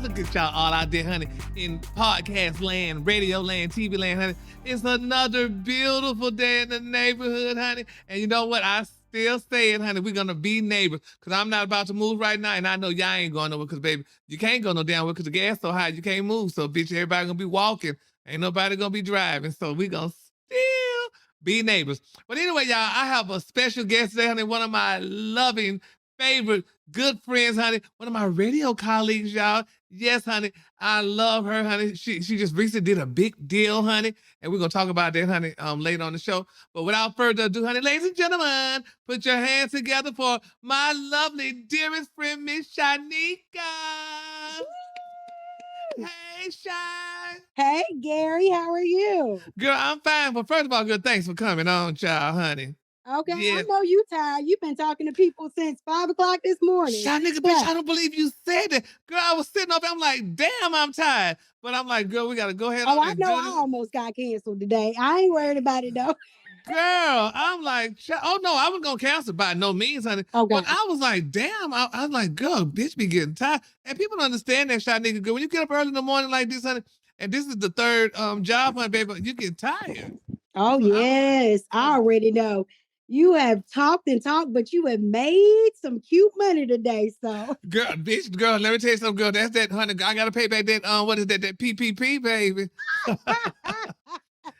Look at y'all all out there, honey, in podcast land, radio land, TV land, honey. It's another beautiful day in the neighborhood, honey. And you know what? I still saying, honey, we're gonna be neighbors. Cause I'm not about to move right now, and I know y'all ain't going nowhere. Cause baby, you can't go no damn way because the gas so high, you can't move. So bitch, everybody gonna be walking. Ain't nobody gonna be driving. So we gonna still be neighbors. But anyway, y'all, I have a special guest today, honey. One of my loving, favorite, good friends, honey. One of my radio colleagues, y'all. Yes, honey. I love her, honey. She just recently did a big deal, honey. And we're gonna talk about that, honey, later on the show. But without further ado, honey, ladies and gentlemen, put your hands together for my lovely, dearest friend, Miss Shyneka. Hey, Shy. Hey, Gary, how are you? Girl, I'm fine. But first of all, good, thanks for coming on, child, honey. Okay, I Yeah. know you tired. You've been talking to people since 5 o'clock this morning. Shy nigga, bitch, I don't believe you said that. Girl, I was sitting up, I'm like, damn, I'm tired. But I'm like, girl, we gotta go ahead Oh, on I and know do I this. almost got canceled today. I ain't worried about it though. Girl, I'm like, oh no, I was gonna cancel by no means, honey. Okay. But I was like, damn, I was like, girl, bitch be getting tired. And people don't understand that, Shy nigga, girl. When you get up early in the morning like this, honey, and this is the third job, honey, baby, you get tired. Oh, So yes, I already know. You have talked and talked, but you have made some cute money today. So, girl, bitch, girl, let me tell you something, girl. That's that, honey. I gotta pay back that, what is that PPP, baby?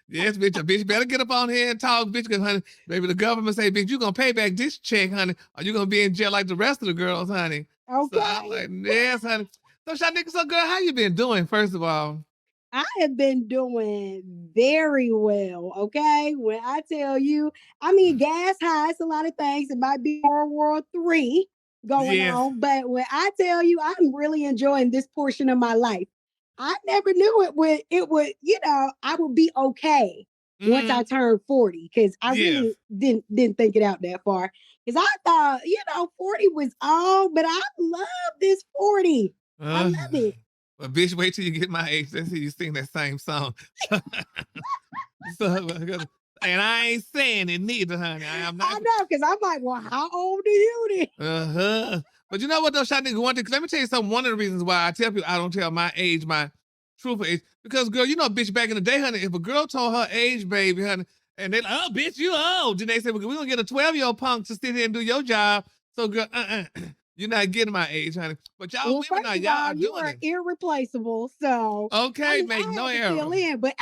Yes, bitch. A bitch better get up on here and talk, bitch, because, honey, baby, the government say, bitch, you gonna pay back this check, honey, or you gonna be in jail like the rest of the girls, honey. okay. So I'm like, yes, honey. So, Shyneka, so girl, how you been doing, first of all? I have been doing very well. Okay. When I tell you, I mean, gas high, it's a lot of things. It might be World War III going Yes. on. But when I tell you, I'm really enjoying this portion of my life. I never knew I would be okay once I turned 40. Cause I Yes. really didn't think it out that far. Cause I thought, 40 was all, but I love this 40. I love it. Well, bitch, wait till you get my age. Let's see you sing that same song. So, and I ain't saying it neither, honey. I am not. I know, because I'm like, well, how old are you then? But you know what, though, Shyneka, one thing, let me tell you something. One of the reasons why I tell people I don't tell my age, my truthful age, because, girl, bitch, back in the day, honey, if a girl told her age, baby, honey, and they're like, oh, bitch, you old. Then they say, well, we're going to get a 12-year-old punk to sit here and do your job. So, girl, you're not getting my age, honey. But y'all women now, y'all are you doing are it. irreplaceable. So, Okay, make I no had to error. fill in, but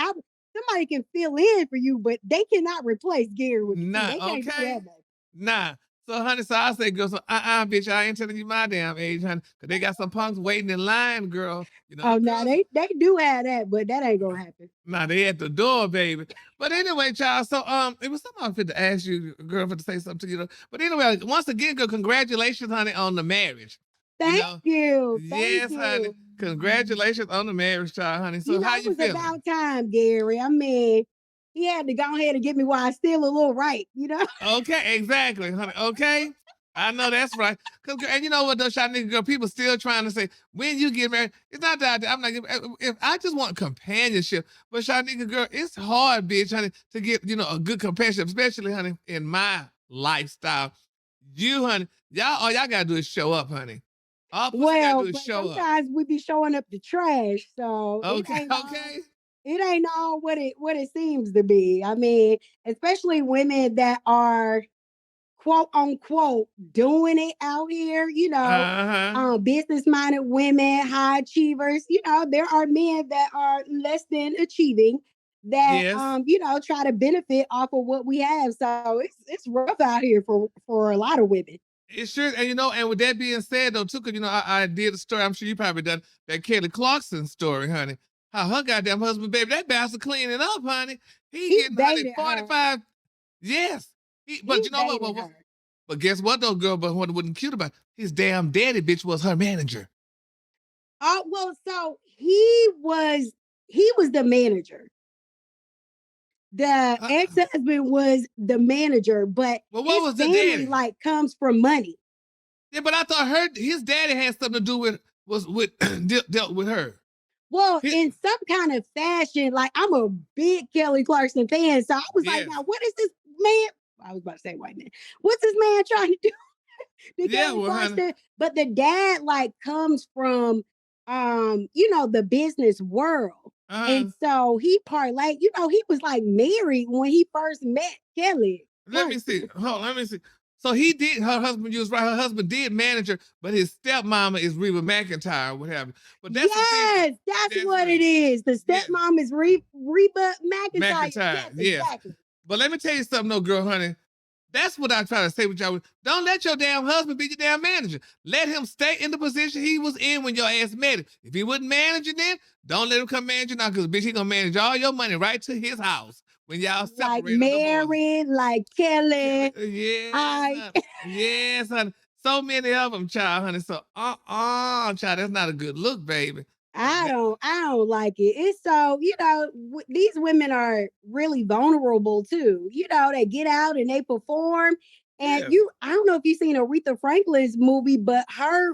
somebody can fill in for you, but they cannot replace Gary with you. Nah, They can't do okay. that, baby. Nah. So, honey, so I say, girl, so bitch, I ain't telling you my damn age, honey. Cause they got some punks waiting in line, girl. Oh, no, they do have that, but that ain't gonna happen. Nah, they at the door, baby. But anyway, child, so it was something I fit to ask you, girl, for to say something to you. But anyway, once again, girl, congratulations, honey, on the marriage. Thank you. Yes, honey. Congratulations on the marriage, child, honey. So how you it was feeling? about time, Gary. I mean, he had to go ahead and get me while I still a little right, Okay, exactly, honey. Okay. I know that's right. And you know what, though, Shyneka, girl, people still trying to say, when you get married, it's not that I'm like, if I just want companionship, but Shyneka, girl, it's hard, bitch, honey, to get, a good companionship, especially, honey, in my lifestyle. You, honey, all y'all gotta do is show up, honey. All pussy gotta do is show up. Sometimes we be showing up the trash, so Okay. it ain't all what it seems to be. I mean, especially women that are quote unquote doing it out here, business minded women, high achievers. There are men that are less than achieving that try to benefit off of what we have. So it's rough out here for a lot of women. It sure, and with that being said, though, too, because I did a story. I'm sure you probably done that Kelly Clarkson story, honey. How her goddamn husband, baby, that bastard cleaning up, honey. He getting honey 45. Her. Yes, but you know what? But guess what, though, girl? But what wasn't cute about it, his damn daddy, bitch, was her manager. Oh well, so he was the manager. The ex-husband was the manager, but what was the family daddy? Comes from money. Yeah, but I thought his daddy had something to do with dealt with her. Well, in some kind of fashion, I'm a big Kelly Clarkson fan, so I was like, now what is this man? I was about to say white man. What's this man trying to do? Kelly Clarkson, but the dad comes from the business world. Uh, And so he parlayed, he was like married when he first met Kelly let me see. Clarkson. Hold on, let me see. So he did. Her husband, you was right. Her husband did manage her, but his stepmama is Reba McEntire, what have you. But that's the thing. Yes, that's That's what it is. The yeah, stepmom is Reba McEntire. McEntire. Yes, Yes. exactly. But let me tell you something, though, girl, honey. That's what I try to say with y'all. Don't let your damn husband be your damn manager. Let him stay in the position he was in when your ass met him. If he wasn't managing then, don't let him come manage you now, because bitch, he gonna manage all your money right to his house when y'all Like separate or divorce. married, like Kelly. Yes, I honey. Yes, honey. So many of them, child, honey. So, child, that's not a good look, baby. I don't like it. It's so, these women are really vulnerable too. They get out and they perform. And Yes. I don't know if you've seen Aretha Franklin's movie, but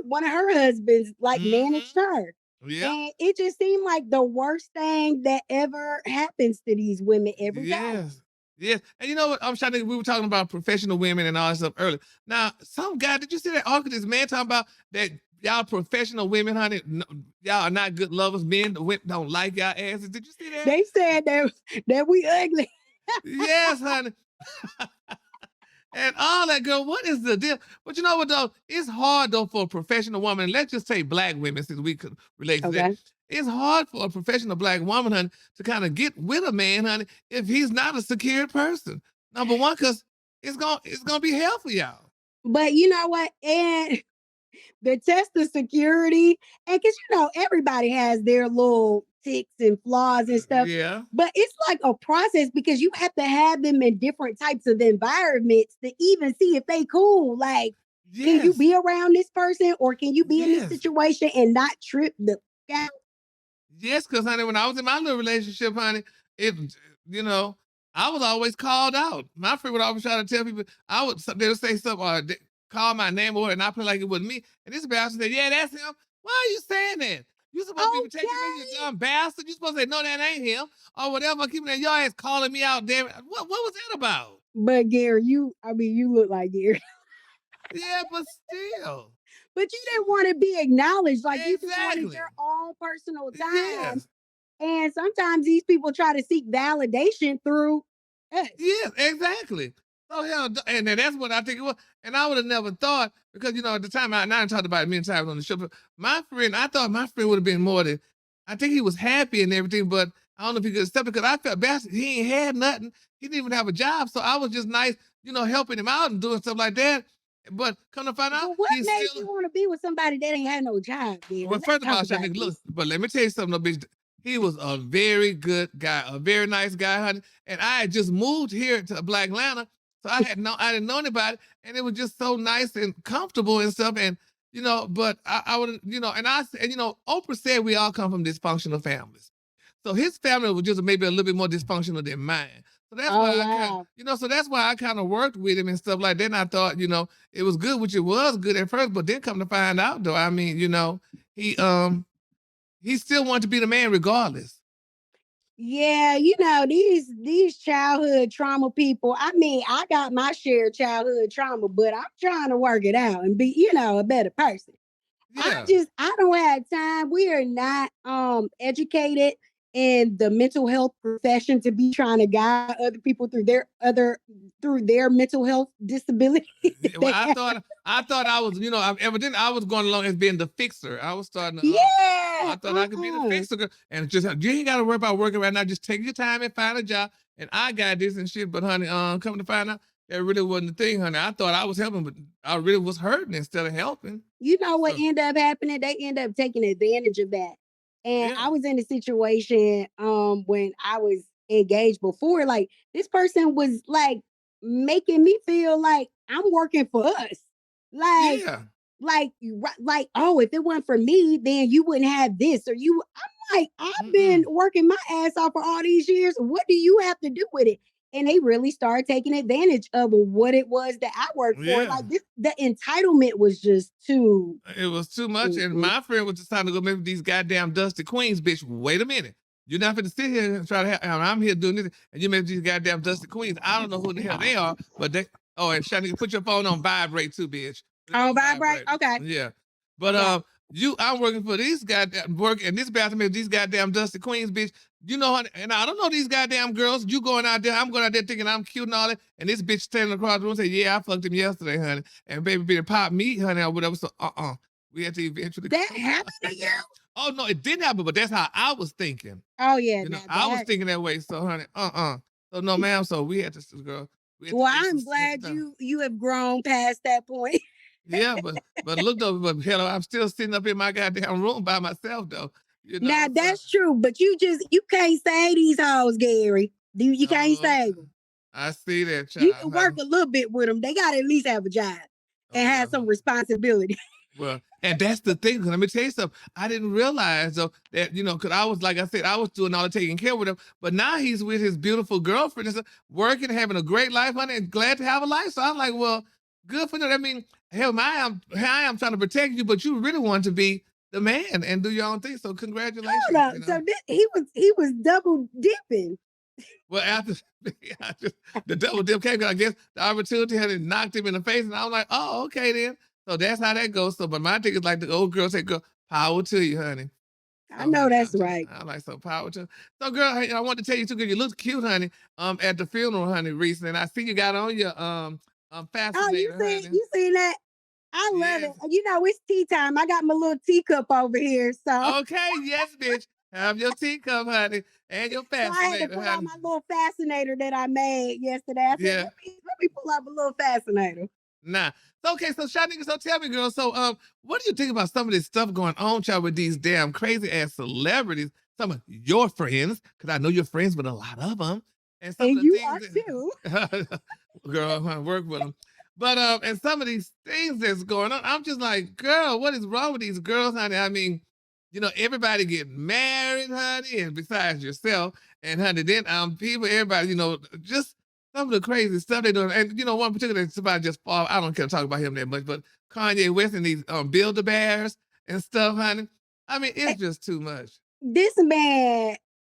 one of her husbands like managed her. Yeah. And it just seemed like the worst thing that ever happens to these women every time. Yes. Yes. And you know what? I'm trying to, we were talking about professional women and all that stuff earlier. Now, some guy, did you see that article this man talking about that y'all professional women, honey, y'all are not good lovers. Men don't like y'all asses. Did you see that? They said that we ugly. Yes, honey. And all that, girl, what is the deal? But you know what, though? It's hard, though, for a professional woman. And let's just say black women, since we could relate to that. Okay. It's hard for a professional black woman, honey, to kind of get with a man, honey, if he's not a secure person. Number one, because it's gonna be hell for y'all. But you know what? And the test of security, and because everybody has their little ticks and flaws and stuff. Yeah. But it's like a process because you have to have them in different types of environments to even see if they cool. Like, can you Yes. be around this person, or can you be in this Yes. situation and not trip the out? Yes, because honey, when I was in my little relationship, honey, it you know, I was always called out. My friend would always try to tell people they would say something or call my name or and I play like it wasn't me. And this bastard said, "Yeah, that's him." Why are you saying that? You supposed to be protecting me, you dumb bastard. You supposed to say, "No, that ain't him," or whatever. Keeping that your ass calling me out. Damn it, what was that about? But Gary, you look like Gary. Yeah, but still, But you didn't want to be acknowledged. Like you just wanted exactly. your own personal time. Yes. And sometimes these people try to seek validation through us. Yes, exactly. So hell, and then that's what I think it was. And I would have never thought because at the time I talked about it many times on the show. But I thought my friend would have been more than. I think he was happy and everything, but I don't know if he could accept it because I felt bad. He ain't had nothing. He didn't even have a job, so I was just nice, helping him out and doing stuff like that. But come to find out, But what he's made still. you want to be with somebody that ain't had no job, Gary? Well, Let's first of all, talk about Shyneka, look, this. but let me tell you something, though, bitch. He was a very good guy, a very nice guy, honey. And I had just moved here to Black Atlanta, so I didn't know anybody, and it was just so nice and comfortable and stuff. And but I would, Oprah said we all come from dysfunctional families. So his family was just maybe a little bit more dysfunctional than mine. So that's why I Wow. so that's why I kind of worked with him and stuff like that. And I thought, it was good, which it was good at first, but then come to find out though, I mean, he he still wanted to be the man regardless. Yeah, these childhood trauma people. I mean, I got my share of childhood trauma, but I'm trying to work it out and be, a better person. Yeah. I don't have time. We are not educated in the mental health profession to be trying to guide other people through their mental health disability. Well, I thought I was, evidently I was going along as being the fixer. I was starting to Yeah. I thought I could be the fixer and just you ain't gotta worry about working right now. Just take your time and find a job. And I got this and shit, but honey, coming to find out that really wasn't the thing, honey. I thought I was helping, but I really was hurting instead of helping. You know what ended up happening? They end up taking advantage of that. And Yeah. I was in a situation when I was engaged before, like this person was like making me feel like I'm working for us. Like, Yeah. like, oh, if it weren't for me, then you wouldn't have this, or you. I'm like, I've been working my ass off for all these years. What do you have to do with it? And they really started taking advantage of what it was that I worked for. Yeah. Like this, the entitlement was just too. It was too much. And my friend was just trying to go make these goddamn dusty queens, bitch. Wait a minute. You're not going to sit here and try to I'm here doing this, and you make these goddamn dusty queens. I don't know who the hell they are, but they. Oh, and Shyneka, put your phone on vibrate too, bitch. Oh, vibrate. Okay. Yeah, but Yeah. I'm working for these goddamn work in this bathroom is these goddamn dusty queens, bitch. You know, honey, and I don't know these goddamn girls. You going out there, I'm going out there thinking I'm cute and all that. And this bitch standing across the room say, yeah, I fucked him yesterday, honey. And baby bitch pop me, honey, or whatever. So we had to eventually That happened to you? Oh no, it didn't happen, but that's how I was thinking. Oh yeah, you know, I was thinking that way. So honey, So no, ma'am. So we had to girl. Well, I'm glad you have grown past that point. Yeah, but look though, but hello, I'm still sitting up in my goddamn room by myself though. You know, now that's true, but you can't say these hoes, Gary. You can't say them. I see that, child. You can work a little bit with them. They got to at least have a job and have some responsibility. Well, and that's the thing. Let me tell you something. I didn't realize though that because I was like I said, I was doing all the taking care with him. But now he's with his beautiful girlfriend, and working, having a great life, honey, and glad to have a life. So I'm like, well, good for them. I mean, hell, I am trying to protect you, but you really want to be the man and do your own thing. So congratulations. So he was double dipping. Well, after the double dip came, I guess the opportunity had knocked him in the face, and I was like, oh, okay then. So that's how that goes. So, but my thing is like the old girl say, girl, power to you, honey. I know that's right. I like so power to. So, girl, I want to tell you too, girl, you look cute, honey. At the funeral, honey, recently, and I see you got on your fascinator. Oh, you seen that? I love it. You know, it's tea time. I got my little teacup over here. So okay, yes, bitch. Have your teacup, honey, and your fascinator. So I had to pull out my little fascinator that I made yesterday. I said, let me pull out a little fascinator. Nah. Okay, so Shyneka, so tell me, girl. So, what do you think about some of this stuff going on, child, with these damn crazy ass celebrities? Some of your friends, because I know you're friends with a lot of them, and some of the you things are too. Girl, I work with them. But and some of these things that's going on, I'm just like, girl, what is wrong with these girls, honey? I mean, everybody getting married, honey, and besides yourself, and honey, then people, everybody, just some of the crazy stuff they doing. And one particular somebody just fall. I don't care to talk about him that much, but Kanye West and these Build-A-Bears and stuff, honey. I mean, it's just too much. This man,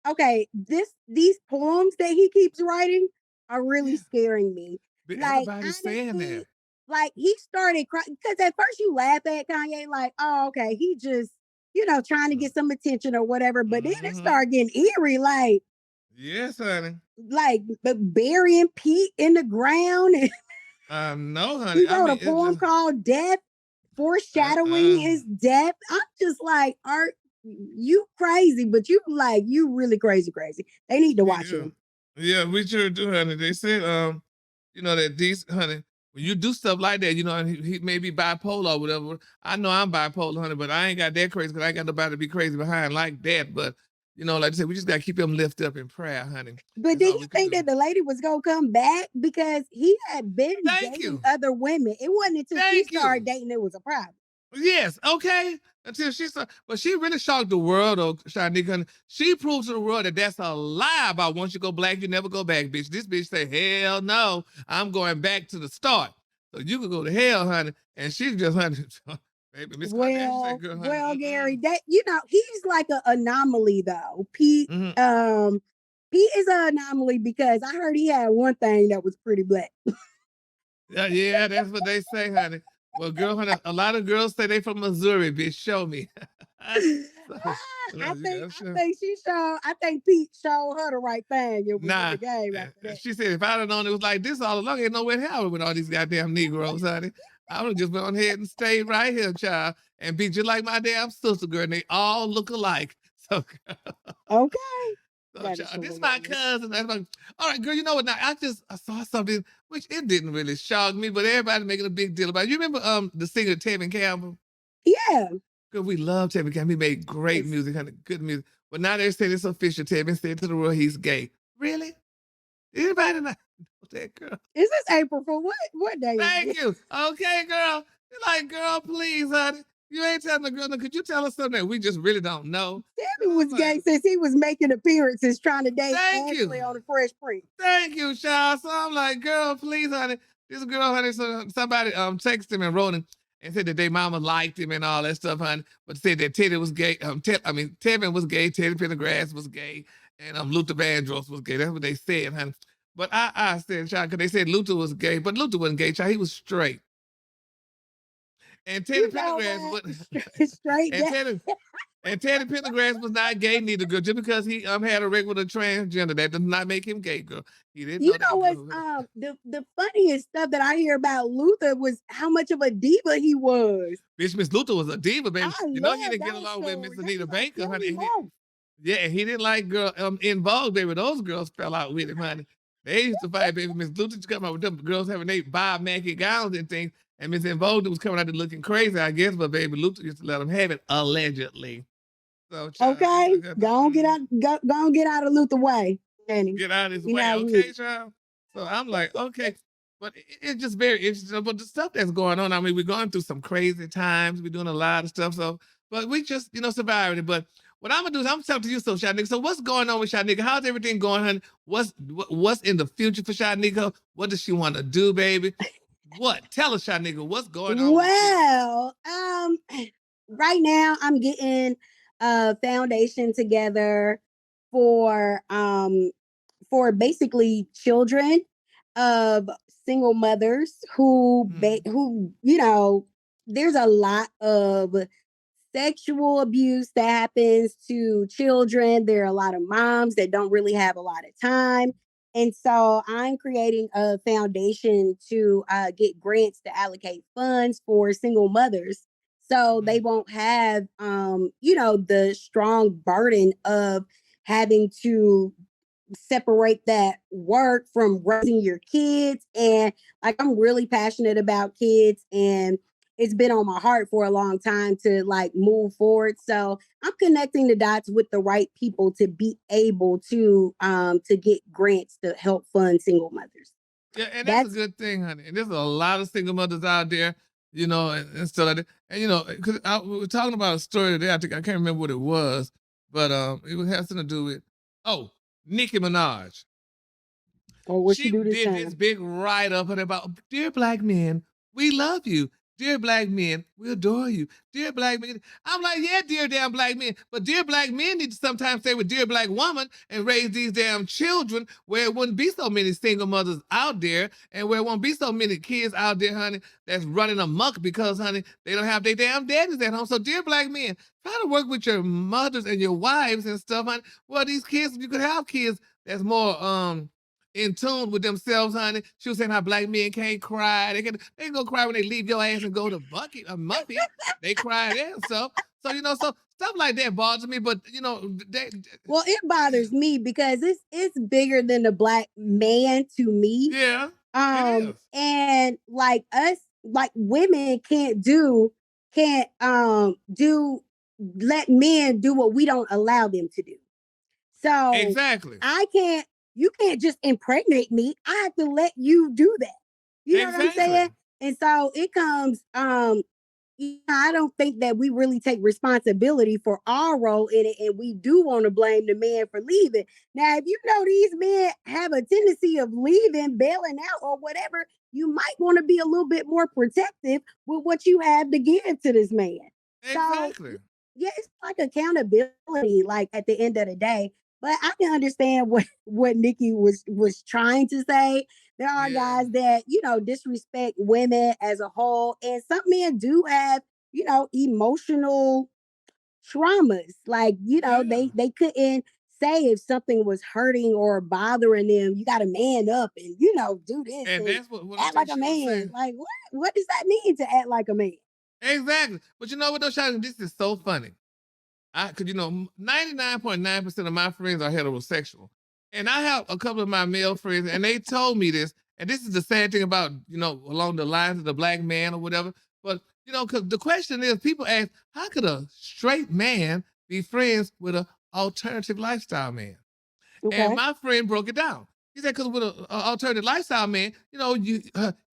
okay, these poems that he keeps writing are really scaring me. But everybody's saying that. Like he started crying because at first you laugh at Kanye, like, oh, okay, he just, trying to get some attention or whatever. But then it started getting eerie, like, yes, honey. Like burying Pete in the ground. No, honey. He wrote a poem called Death, foreshadowing his death. I'm just like, are you crazy? But you really crazy. They need to watch him. Yeah, we sure do, honey. They said, that these, honey, when you do stuff like that, he may be bipolar or whatever. I know I'm bipolar, honey, but I ain't got that crazy because I ain't got nobody to be crazy behind like that. But like I said, we just got to keep him lifted up in prayer, honey. But did you think that the lady was going to come back? Because he had been dating other women. It wasn't until she started dating it was a problem. Yes, okay. Until she started. But she really shocked the world, though, Shyneka. She proved to the world that that's a lie about once you go black, you never go back, bitch. This bitch say, hell no, I'm going back to the start. So you can go to hell, honey. And she's just, honey. Baby, well, Gary, that he's like an anomaly though. Pete, Pete is an anomaly because I heard he had one thing that was pretty black. Yeah, that's what they say, honey. Well, girl, honey, a lot of girls say they from Missouri, bitch. Show me. I think Pete showed her the right thing. It was the game after that. She said, if I'd have known it was like this all along, ain't nowhere to have it with all these goddamn Negroes, honey. I would have just went on ahead and stayed right here, child, and be just like my damn sister, girl. And they all look alike. So, okay. So, child, this is my cousin. All right, girl, you know what? Now, I saw something, which it didn't really shock me, but everybody making a big deal about it. You remember the singer Tevin Campbell? Yeah. Girl, we love Tevin Campbell. He made great music, honey, good music. But now they're saying it's official. Tevin said to the world he's gay. Really? Anybody not know that, girl? Is this April for what day? Thank you. Okay, girl. You're like, girl, please, honey. You ain't telling the girl. Could you tell us something that we just really don't know? Tevin was gay since he was making appearances trying to date Ashley on the Fresh Prince. Thank you, child. So I'm like, girl, please, honey. This girl, honey, so somebody texted him and wrote him and said that their mama liked him and all that stuff, honey, but said that Teddy was gay. Tevin was gay, Teddy Pendergrass was gay, and Luther Vandross was gay. That's what they said, honey. But I said, child, because they said Luther was gay, but Luther wasn't gay, child. He was straight. And Teddy You know Pendergrass, what? but Straight and down. Teddy Pendergrass was not gay neither, girl. Just because he had a regular transgender, that does not make him gay, girl. He didn't You know know that, what's girl. the funniest stuff that I hear about Luther was how much of a diva he was. Bitch, Miss Luther was a diva, I baby. You know he love didn't get those along with Miss stories. They Anita be like, Baker, tell honey. me more. Yeah, and he didn't like girl In Vogue, baby. Those girls fell out with him, honey. They used to fight, baby. Miss Luther used to come out with them girls having they Bob Mackie gowns and things. And Miss In Vogue was coming out there looking crazy, I guess, but baby Luther used to let them have it, allegedly. So, child, Okay, I got to, go on get out, go on get out of Luther way, Danny. get out of his You way, have with okay, it. child? So I'm like, okay. But it's just very interesting. But the stuff that's going on, I mean, we're going through some crazy times. We're doing a lot of stuff. So, but we just, surviving it. But what I'm gonna do is I'm gonna talk to you, so Shyneka. So what's going on with Shyneka? How's everything going, honey? What's in the future for Shyneka? What does she want to do, baby? What? Tell us, Shyneka, what's going on with you? Well, right now I'm getting a foundation together for for basically children of single mothers who there's a lot of sexual abuse that happens to children. There are a lot of moms that don't really have a lot of time. And so I'm creating a foundation to get grants to allocate funds for single mothers. So they Mm-hmm. won't have, the strong burden of having to separate that work from raising your kids. And like, I'm really passionate about kids, and it's been on my heart for a long time to like move forward. So I'm connecting the dots with the right people to be able to get grants to help fund single mothers. Yeah, and that's a That's good thing, honey. And there's a lot of single mothers out there, and stuff like that. And because we were talking about a story today. I can't remember what it was, but it had something to do with Nicki Minaj. or what she She do this did this time. big write up about, dear black men, we love you. Dear black men, we adore you. Dear black men. I'm like, yeah, dear damn black men. But dear black men need to sometimes stay with dear black woman and raise these damn children where it wouldn't be so many single mothers out there and where it won't be so many kids out there, honey, that's running amok because, honey, they don't have their damn daddies at home. So, dear black men, try to work with your mothers and your wives and stuff, honey. Well, these kids, you could have kids that's more in tune with themselves, honey. She was saying how black men can't cry. They go cry when they leave your ass and go to Bucky or Muffy. They cry there. So stuff like that bothers me. But they Well, it bothers me because it's bigger than the black man to me. yeah, it is. And like us, like women can't do let men do what we don't allow them to do. So Exactly. I can't you can't just impregnate me. I have to let you do that. You know what I'm saying? Exactly. And so it comes I don't think that we really take responsibility for our role in it, and we do want to blame the man for leaving. Now, if you know these men have a tendency of leaving, bailing out, or whatever, you might want to be a little bit more protective with what you have to give to this man. So, Exactly. yeah, it's like accountability, like at the end of the day. But I can understand what Nikki was trying to say. There are Yeah. guys that disrespect women as a whole, and some men do have emotional traumas. Like Yeah. they couldn't say if something was hurting or bothering them. You got to man up and do this And and that's what I act think like a she was saying. man. Like what does that mean to act like a man? Exactly. But you know what though, Shawty? This is so funny. Cause 99.9% of my friends are heterosexual. And I have a couple of my male friends, and they told me this, and this is the sad thing about, along the lines of the black man or whatever. But, cause the question is, people ask, how could a straight man be friends with an alternative lifestyle man? And Okay. my friend broke it down. He said, because with an alternative lifestyle man,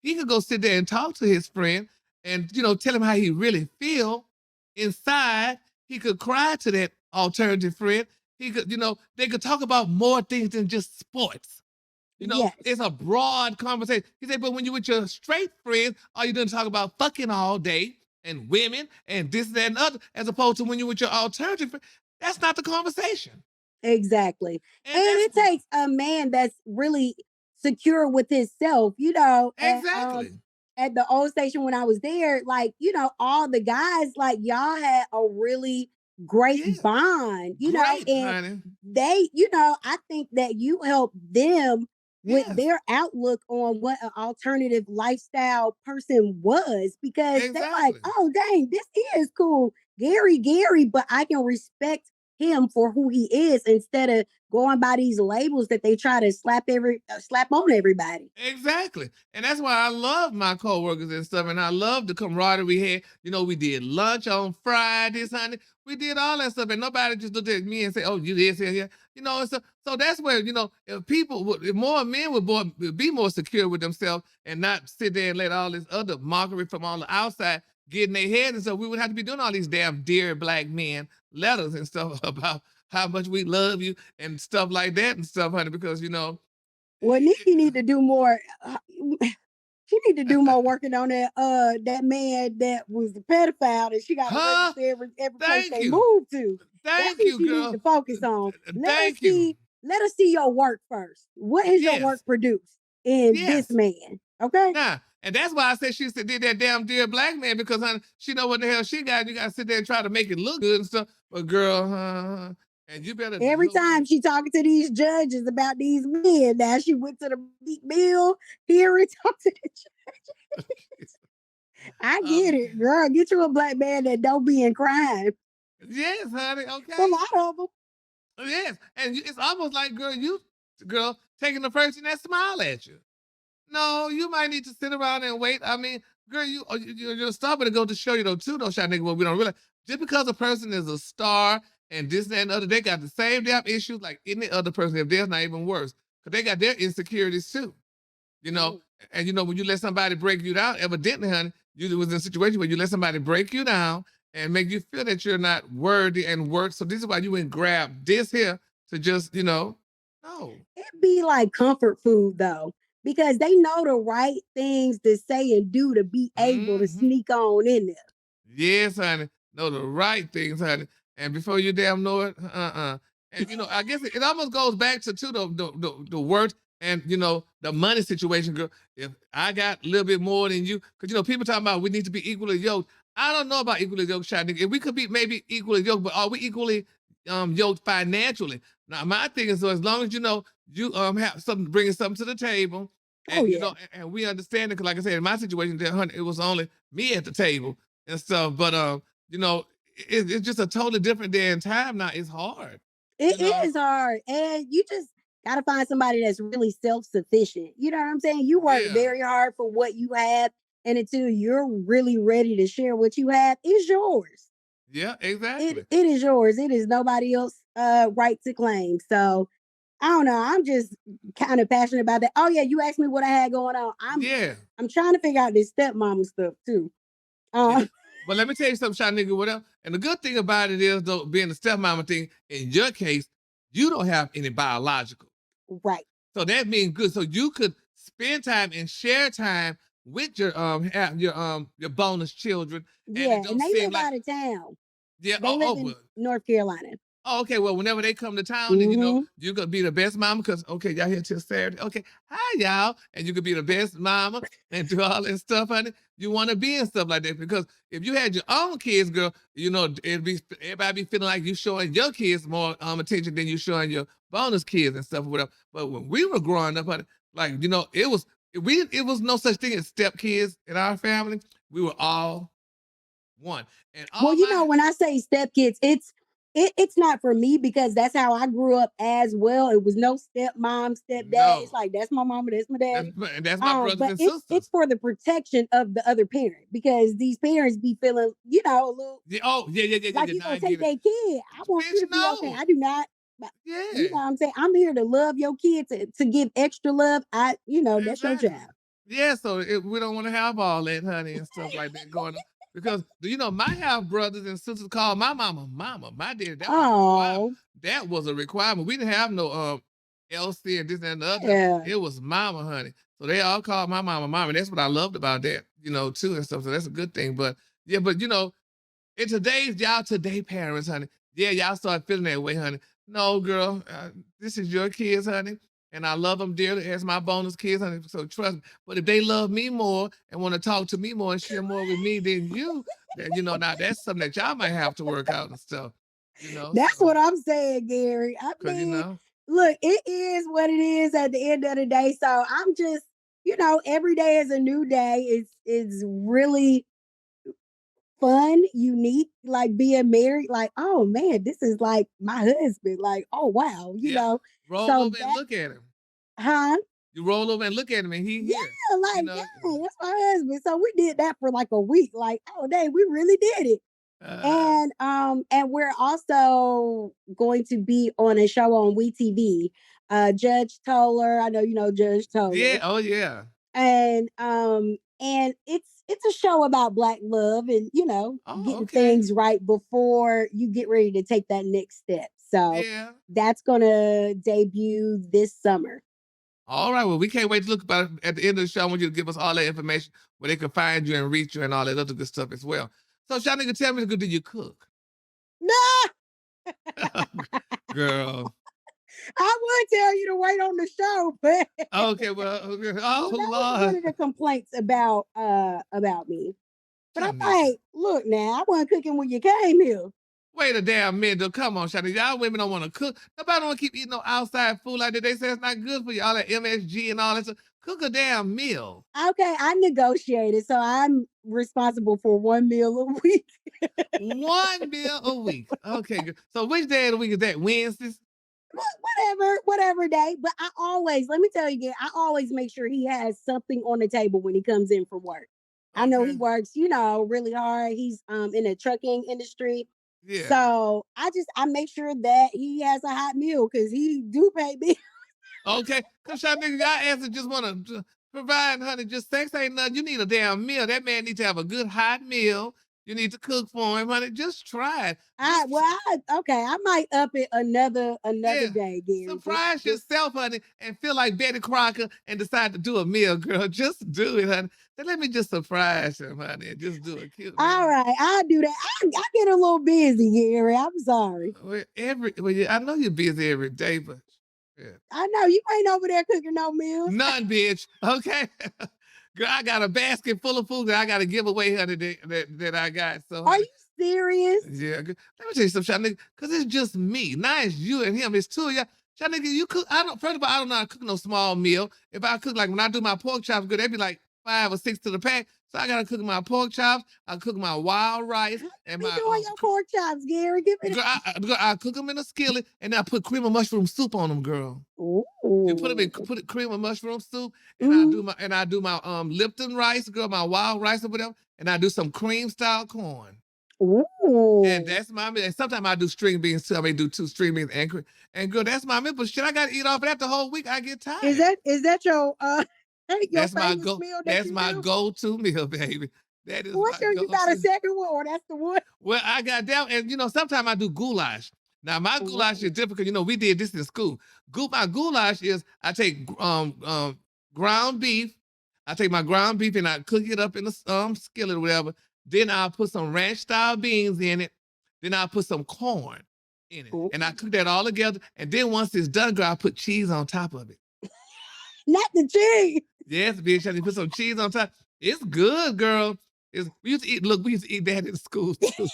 he could go sit there and talk to his friend and, tell him how he really feel inside. He could cry to that alternative friend. He could, they could talk about more things than just sports. It's Yes. a broad conversation. He said, but when you're with your straight friends, all you're doing is talk about fucking all day and women and this, that, and other, as opposed to when you're with your alternative friend. That's not the conversation. Exactly. And And that's it takes a man that's really secure with himself, exactly. at the old station when I was there, like, all the guys, like, y'all had a really great Yeah, bond, great, and honey. they, I think that you helped them with Yes, their outlook on what an alternative lifestyle person was, because they like, exactly. oh dang, this is cool. Gary, but I can respect him for who he is instead of going by these labels that they try to slap on everybody. Exactly. And that's why I love my coworkers and stuff. And I love the camaraderie we had. We did lunch on Fridays, honey. We did all that stuff. And nobody just looked at me and said, oh, you this and yeah. So that's where, if if more men would be more secure with themselves and not sit there and let all this other mockery from all the outside get in their head. And so we would have to be doing all these damn dear black men letters and stuff about how much we love you and stuff like that and stuff, honey, because, Well, Nikki need to do more. She need to do more working on that man that was the pedophile that she got to huh? register every place Thank they you. move to. That's Thank who you, she need to girl. focus on. Thank you. Let us see your work first. What has your work Yes. produced in this Yes. man? Okay. Nah. And that's why I said she did that damn dear black man, because honey, she know what the hell she got. You gotta sit there and try to make it look good and stuff. But girl, and you better Every time she talking to these judges about these men, now she went to the big bill here and talked to the judge. I get um, it, girl. Get you a black man that don't be in crime. yes, honey, A okay. lot of them. Yes. And it's almost like, girl, taking the person that smile at you. No, you might need to sit around and wait. I mean, girl, you're stopping to go to show you though too, though, shot nigga. What we don't realize, just because a person is a star and this that, and the other, they got the same damn issues like any other person. If there's not even worse, because they got their insecurities too. You know, Oh. and when you let somebody break you down, evidently, honey, you was in a situation where you let somebody break you down and make you feel that you're not worthy and worth. So this is why you went grab this here to just, no. It be like comfort food though, because they know the right things to say and do to be able to Mm-hmm. sneak on in there. Yes, honey. Know the right things, honey. And before you damn know it, And I guess it almost goes back to the work and the money situation, girl. If I got a little bit more than you, because people talking about we need to be equally yoked. I don't know about equally yoked, child. If we could be maybe equally yoked, but are we equally yoked financially? Now my thing is, so as long as you have something bringing something to the table, Oh and yeah. and we understand it, because like I said, in my situation, honey, it was only me at the table and stuff. But it's just a totally different day and time now. It's hard, you It know. is hard. And you just gotta find somebody that's really self-sufficient. You know what I'm saying? You work Yeah, very hard for what you have, and until you're really ready to share what you have, it's yours. yeah, It exactly. it is yours. It is nobody else right to claim. So I don't know. I'm just kind of passionate about that. Oh yeah, you asked me what I had going on. Yeah, I'm trying to figure out this stepmama stuff too. yeah. Uh But let me tell you something, shot nigga, whatever. And the good thing about it is, though, being the stepmama thing, in your case, you don't have any biological. right. So that means good. So you could spend time and share time with your bonus children, and it Yeah, and don't they seem live like, out of town. yeah. They Oh, oh live in well. North Carolina. Oh, okay. Well, whenever they come to town, then Hmm. you're gonna be the best mama, because okay, y'all here till Saturday. Okay, hi y'all, and you could be the best mama and do all that stuff, honey. You want to be and stuff like that, because if you had your own kids, girl, it'd be everybody be feeling like you showing your kids more attention than you showing your bonus kids and stuff or whatever. But when we were growing up, honey, like it was no such thing as step kids in our family. We were all one, and Well, all my when I say stepkids, it's not for me because that's how I grew up as well. It was no stepmom, stepdad. It's no, like that's my mama, that's my daddy. that's my brothers But and it's sisters. for the protection of the other parent because these parents be feeling, a little Yeah, oh, yeah, yeah, yeah, yeah, like yeah. you Now I gonna get take it. their kid. I want you Bitch, to be okay. no. I do not. But you Yeah, know what I'm saying? I'm here to love your kid to give extra love. That's your exactly. child. Yeah, so we don't want to have all that, honey, and stuff like that going on. Because my half brothers and sisters called my mama mama. My daddy, that was a requirement. Oh, That was a requirement. We didn't have no LC and this and the other. yeah. It was mama, honey. So they all called my mama mama. That's what I loved about that, too, and stuff. So that's a good thing. But yeah, but in today's y'all today parents, honey. Yeah, y'all start feeling that way, honey. No, girl, this is your kids, honey, and I love them dearly as my bonus kids, honey. So trust me. But if they love me more and want to talk to me more and share more with me than you, then now that's something that y'all might have to work out and stuff. That's So what I'm saying, Gary. I because mean, look, it is what it is at the end of the day. So I'm just, every day is a new day. It's really fun, unique, like being married. Like, oh man, this is like my husband. Like, oh wow, yeah, roll So over and that, look at him. huh? You roll over and look at him, and he Yeah, here. like, yeah, that's my husband. So we did that for like a week. Like, oh dang, we really did it. Uh, And we're also going to be on a show on WeTV. Judge Toller, I know you know Judge yeah, Toller. oh yeah. And it's a show about black love and Oh, getting okay. things right before you get ready to take that next step. So Yeah. that's gonna debut this summer. All right. Well, we can't wait to look about it at the end of the show. I want you to give us all that information where they can find you and reach you and all that other good stuff as well. So, Shyneka, tell me, do you cook? No, Girl. I would tell you to wait on the show, but Okay, well, oh that was one Lord. of the complaints about me. But I'm Shyneka. like, look now, I wasn't cooking when you came here. Wait a damn minute, though. Come on, Shyneka. Y'all women don't want to cook. Nobody don't want to keep eating no outside food like that. They say it's not good for you. All that MSG and all that stuff. Cook a damn meal. Okay, I negotiated, so I'm responsible for one meal a week. One meal a week. Okay, good. So which day of the week is that? Wednesdays? Whatever day. But I always, let me tell you again, I always make sure he has something on the table when he comes in from work. I know he Okay. works, really hard. He's in the trucking industry. Yeah. So I make sure that he has a hot meal because he do pay me. Okay. Cause y'all niggas, y'all answer just want to provide, honey. Just sex ain't nothing. You need a damn meal. That man needs to have a good hot meal. You need to cook for him, honey. Just try it. Okay, I might up it another Yeah. day, Gary. Surprise yourself, honey, and feel like Betty Crocker and decide to do a meal, girl. Just do it, honey. Then let me just surprise him, honey, and just do a cute meal. All right, I'll do that. I get a little busy, Gary. I'm sorry. I know you're busy every day, but yeah. I know you ain't over there cooking no meals. None, bitch. Okay. Girl, I got a basket full of food that I got to give away, honey, that I got. So, Are you serious? yeah. Let me tell you something, Shyneka, because it's just me. Now it's you and him. It's two of y'all. Shyneka, you cook. First of all, I don't know how to cook no small meal. If I cook, like when I do my pork chops, good, they'd be like 5 or 6 to the pack. So I gotta cook my pork chops. I cook my wild rice and Be my doing your pork chops, Gary. Give me girl, I cook them in a skillet and I put cream of mushroom soup on them, girl. Ooh. You put cream of mushroom soup, and I do my Lipton rice, girl, my wild rice or whatever, and I do some cream style corn. Ooh. And that's my meal. And sometimes I do string beans too. I may do 2 string beans and girl, that's my meal. But shit, I gotta eat off of that the whole week. I get tired. Is that your your that's my famous meal that's my go-to meal, baby. That is What's your, you got a second one or that's the one? Well, I got that, and sometimes I do goulash. Now my goulash is different because we did this in school. My goulash is I take ground beef. I take my ground beef and I cook it up in the skillet or whatever. Then I'll put some ranch style beans in it. Then I'll put some corn in it. And I cook that all together. And then once it's done, girl, I put cheese on top of it. Not the cheese. Yes, bitch. I put some cheese on top. It's good, girl. We used to eat that in school too.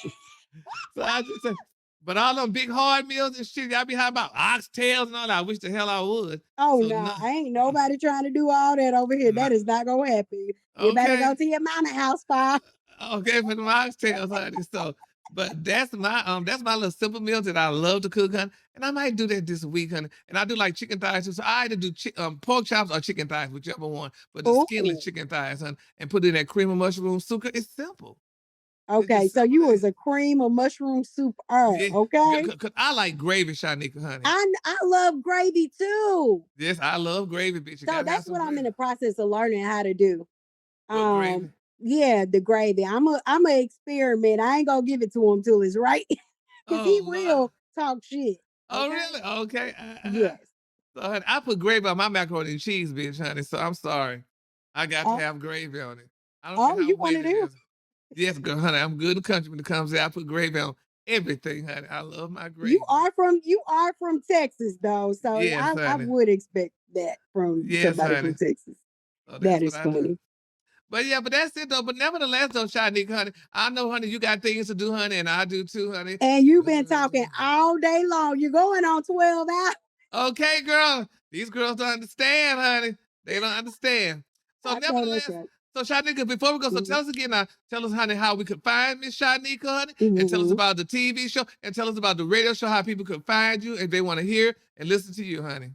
So I just say, but all them big hard meals and shit, y'all be high about oxtails and all that. I wish the hell I would. Oh no, ain't nobody trying to do all that over here. That is not gonna happen. You better go to your mama house, Pa. Okay, for the oxtails, honey. So, but that's my little simple meal that I love to cook, honey. And I might do that this week, honey. And I do like chicken thighs too. So I either do pork chops or chicken thighs, whichever one. But the skinless chicken thighs, honey, and put in that cream of mushroom soup. It's simple. Okay, so you was a cream of mushroom soup, okay? Cause I like gravy, Shyneka, honey. I love gravy too. Yes, I love gravy, bitch. So that's what I'm in the process of learning how to do. Gravy? Yeah, the gravy. I'm a experiment. I ain't gonna give it to him till it's right. Because he will talk shit. Oh, really? Okay. Yes. So, honey, I put gravy on my macaroni and cheese, bitch, honey. So I'm sorry. I got to have gravy on it. I don't care how you want to do? Yes, girl, honey. I'm good in the country when it comes to I put gravy on everything, honey. I love my gravy. You are from Texas though, so yes, I would expect that from Yes, somebody from honey. Texas. So That that's what is I do. funny. But yeah, but that's it though. But nevertheless, though, Shyneka, honey, I know, honey, you got things to do, honey, and I do too, honey. And you've been talking all day long. You're going on 12 hours. Okay, girl. These girls don't understand, honey. They don't understand. So I know that's nevertheless, right. so Shyneka, before we go, so Mm-hmm. tell us again now, tell us, honey, how we could find Miss Shyneka, honey, and tell us Mm-hmm. about the TV show, and tell us about the radio show, how people could find you if they want to hear and listen to you, honey.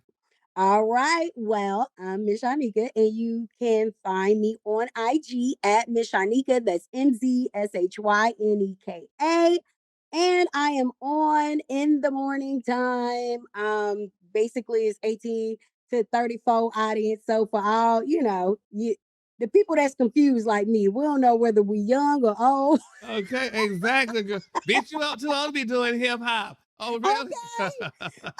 All right. Well, I'm Miss Shyneka, and you can find me on IG at Miss Shyneka. That's MZSHYNEKA. And I am on in the morning time. Basically, it's 18 to 34 audience. So for all, the people that's confused like me, we don't know whether we young or old. Okay, exactly, girl. Bitch, you out too old to be doing hip hop. Oh, really? Okay.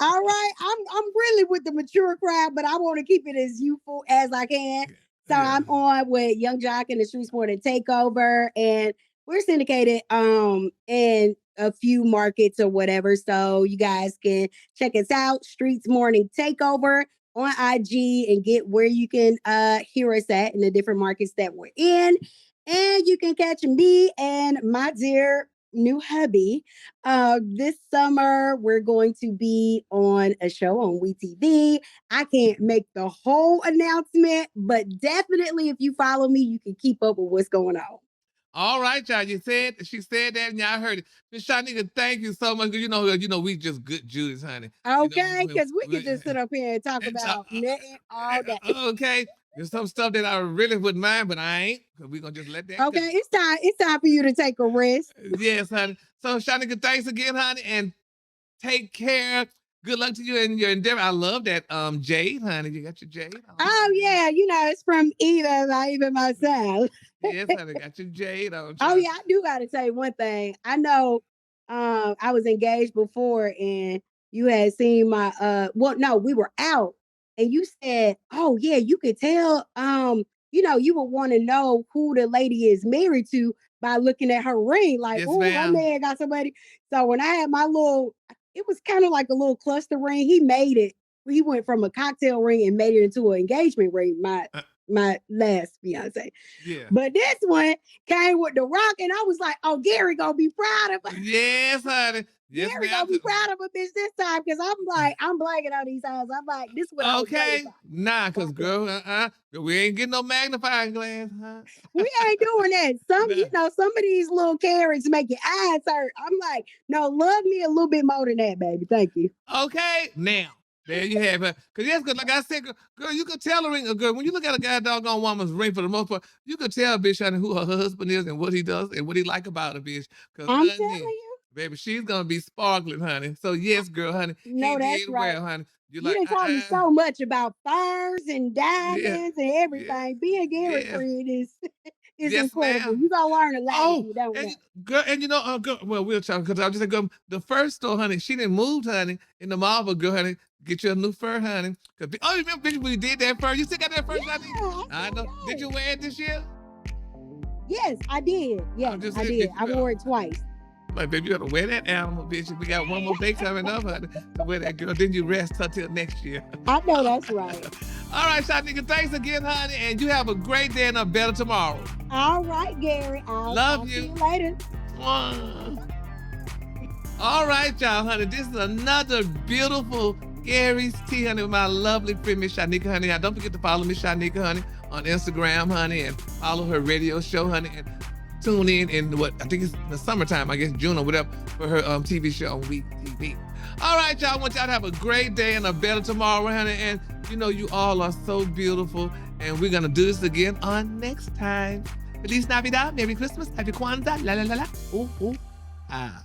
All right. I'm really with the mature crowd, but I want to keep it as youthful as I can. So Yeah. I'm on with Young Jock and the Street Sport and Takeover, and we're syndicated in a few markets or whatever. So you guys can check us out, Streets Morning Takeover on IG, and get where you can hear us at in the different markets that we're in. And you can catch me and my dear new hubby. This summer, we're going to be on a show on WeTV. I can't make the whole announcement, but definitely if you follow me, you can keep up with what's going on. All right, y'all. She said that, and y'all heard it. Miss Shyneka, thank you so much. You know, we just good Judas, honey. Okay, because we can just sit up here and talk about nothing all day. Okay, there's some stuff that I really wouldn't mind, but I ain't. Cause we're gonna just let that go. Okay, it's time. It's time for you to take a rest. Yes, honey. So Shyneka, thanks again, honey, and take care. Good luck to you in your endeavor. I love that jade, honey. You got your jade on. Oh yeah, it's from even myself. Yes, honey, got your jade on. Oh yeah, I do gotta say one thing. I know I was engaged before and you had seen my well no, we were out and you said, "Oh yeah, you could tell you would want to know who the lady is married to by looking at her ring. Like, yes, oh, my man got somebody." So when I had my little, it was kind of like a little cluster ring. He made it. He went from a cocktail ring and made it into an engagement ring. My last fiance. Yeah. But this one came with the rock, and I was like, "Oh, Gary gonna be proud of her." Yes, honey. Yes, Gary gonna be proud of a bitch this time because I'm blanking on these times. I'm like, this what I was okay. Nah, cause girl, we ain't getting no magnifying glass, huh? We ain't doing that. Some of these little carrots make your eyes hurt. I'm like, no, love me a little bit more than that, baby. Thank you. Okay, now. There you have it. Cause yes, cause like I said, girl, you could tell a ring, girl, when you look at a guy doggone woman's ring for the most part, you could tell, bitch, honey, who her husband is and what he does and what he like about a bitch. Cause I'm honey, telling you. baby, she's gonna be sparkling, honey. So yes, girl, honey. No, that's right. Well, honey. You done taught me so much about furs and diamonds and everything. Yeah, Being Gary friend is yes, incredible. Ma'am. You gonna learn a lot. Oh, if you don't and know. girl, and girl, well, we'll talk because I was just going. The first store, honey, she didn't move, honey, in the mall, but girl, honey, get you a new fur, honey. Cause you remember, bitch, we did that fur. You still got that fur, honey? I know. Did you wear it this year? Yes, I did. Yes, I did. I wore it twice. Like, baby, you gotta wear that animal, bitch. We got one more day coming up, honey, to wear that, girl. Then you rest until next year. I know that's right. All right, Shyneka, thanks again, honey, and you have a great day and a better tomorrow. All right, Gary. I'll love you later. All right, y'all, honey. This is another beautiful Gary's Tea, honey, with my lovely friend, Miss Shyneka, honey. Now, don't forget to follow Miss Shyneka, honey, on Instagram, honey, and follow her radio show, honey, and tune in what I think it's the summertime, I guess June or whatever, for her TV show on WeTV. All right, y'all. I want y'all to have a great day and a better tomorrow, honey. And you all are so beautiful. And we're gonna do this again on next time. Feliz Navidad, Merry Christmas, Happy Kwanzaa, la la la la. Ooh ooh. Ah.